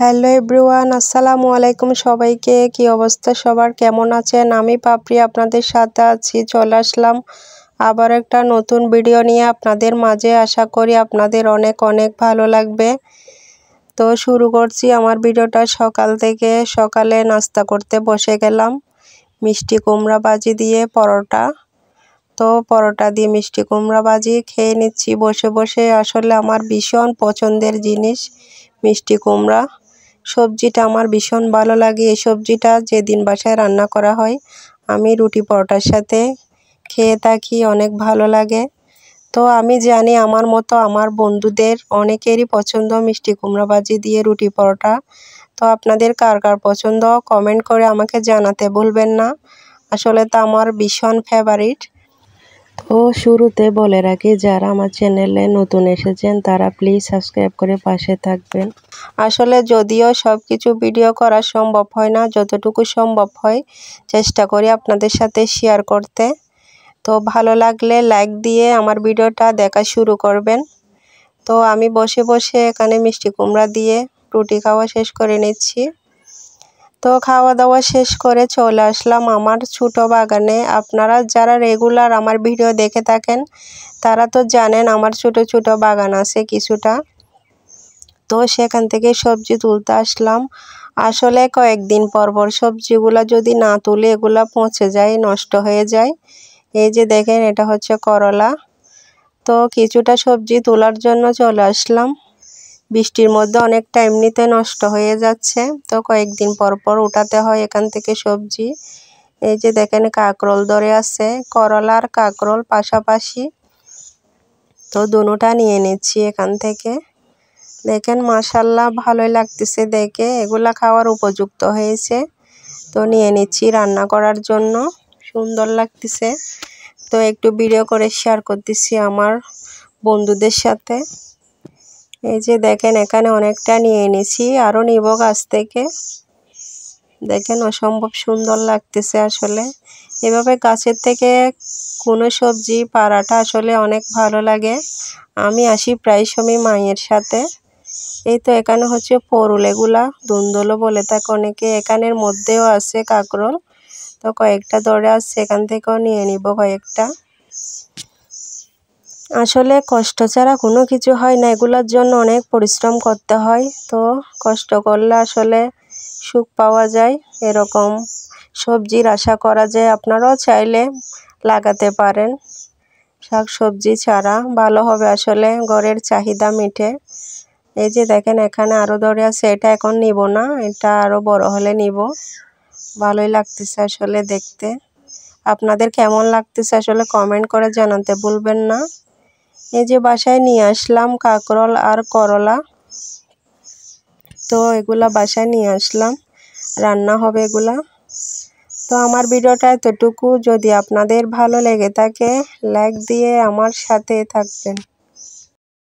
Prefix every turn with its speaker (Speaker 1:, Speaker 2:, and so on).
Speaker 1: Hello everyone, আসসালামু আলাইকুম সবাইকে। কি অবস্থা সবার, কেমন আছেন? আমি পাপড়ি আপনাদের সাথে আছি। চলে আসলাম আবার একটা নতুন ভিডিও নিয়ে আপনাদের মাঝে। আশা করি আপনাদের অনেক অনেক ভালো লাগবে। তো শুরু করছি আমার ভিডিওটা সকাল থেকে। সকালে নাস্তা করতে বসে গেলাম মিষ্টি কুমড়া ভাজি দিয়ে পরোটা। তো পরোটা দিয়ে মিষ্টি কুমড়া ভাজি খেয়ে নিচ্ছি বসে বসে। আসলে আমার ভীষণ পছন্দের জিনিস মিষ্টি কুমড়া সবজিটা, আমার ভীষণ ভালো লাগে। এই সবজিটা যেদিন বাসায় রান্না করা হয় আমি রুটি পরোটার সাথে খেয়ে থাকি, অনেক ভালো লাগে। তো আমি জানি আমার মতো আমার বন্ধুদের অনেকেরই পছন্দ মিষ্টি কুমড়া ভাজি দিয়ে রুটি পরোটা। তো আপনাদের কার কার পছন্দ কমেন্ট করে আমাকে জানাতে ভুলবেন না। আসলে তো আমার ভীষণ ফেভারিট। তো শুরুতে বলে রাখি, যারা আমার চ্যানেলে নতুন এসেছেন তারা প্লিজ সাবস্ক্রাইব করে পাশে থাকবেন। আসলে যদিও সব কিছু ভিডিও করা সম্ভব হয় না, যতটুকু সম্ভব হয় চেষ্টা করি আপনাদের সাথে শেয়ার করতে। তো ভালো লাগলে লাইক দিয়ে আমার ভিডিওটা দেখা শুরু করবেন। তো আমি বসে বসে এখানে মিষ্টি কুমড়া দিয়ে রুটি খাওয়া শেষ করে নিচ্ছি। তো খাওয়া দাওয়া শেষ করে চলে আসলাম আমার ছোটো বাগানে। আপনারা যারা রেগুলার আমার ভিডিও দেখে থাকেন তারা তো জানেন আমার ছোট ছোট বাগান আছে কিছুটা। তো সেখান থেকে সবজি তুলতে আসলাম। আসলে কয়েকদিন পর পর সবজিগুলা যদি না তুলে এগুলা পচে যায়, নষ্ট হয়ে যায়। এই যে দেখেন, এটা হচ্ছে করলা। তো কিছুটা সবজি তোলার জন্য চলে আসলাম। বৃষ্টির মধ্যে অনেকটা এমনিতে নষ্ট হয়ে যাচ্ছে, তো কয়েকদিন পর পর উঠাতে হয় এখান থেকে সবজি। এই যে দেখেন কাঁকরোল ধরে আছে, করলা আর কাঁকরোল পাশাপাশি। তো দুটোটা নিয়ে নিচ্ছি এখান থেকে। দেখেন মাশাল্লাহ ভালোই লাগতেছে দেখে, এগুলা খাওয়ার উপযুক্ত হয়েছে। তো নিয়ে নিচ্ছি রান্না করার জন্য, সুন্দর লাগতেছে। তো একটু ভিডিও করে শেয়ার করতেছি আমার বন্ধুদের সাথে। এই যে দেখেন এখানে অনেকটা নিয়ে এনেছি, আরও নিব গাছ থেকে। দেখেন অসম্ভব সুন্দর লাগতেছে। আসলে এভাবে গাছের থেকে কোনো সবজি পাড়াটা আসলে অনেক ভালো লাগে। আমি আসি প্রায় সময় মায়ের সাথে। এই তো এখানে হচ্ছে পরুল, এগুলা ধুন্দুলো বলে থাকে অনেকে। এখানের মধ্যেও আছে কাঁকরোল। তো কয়েকটা ধরে আছে, এখান থেকেও নিয়ে নিব কয়েকটা। আসলে কষ্ট ছাড়া কোনো কিছু হয় না, এগুলোর জন্য অনেক পরিশ্রম করতে হয়। তো কষ্ট করলে আসলে সুখ পাওয়া যায়, এরকম সবজির আশা করা যায়। আপনারাও চাইলে লাগাতে পারেন শাক সবজি ছাড়া, ভালো হবে আসলে, ঘরের চাহিদা মিটে। এই যে দেখেন এখানে আরও ধরে আছে, এটা এখন নিব না, এটা আরও বড় হলে নিব। ভালোই লাগতেছে আসলে দেখতে। আপনাদের কেমন লাগতেছে আসলে কমেন্ট করে জানাতে ভুলবেন না। এই যে বাসায় নিয়ে আসলাম কাঁকরোল আর করলা। তো এগুলা বাসায় নিয়ে আসলাম, রান্না হবে এগুলা। তো আমার ভিডিওটা এতটুকু। যদি আপনাদের ভালো লেগে থাকে লাইক দিয়ে আমার সাথে থাকবেন।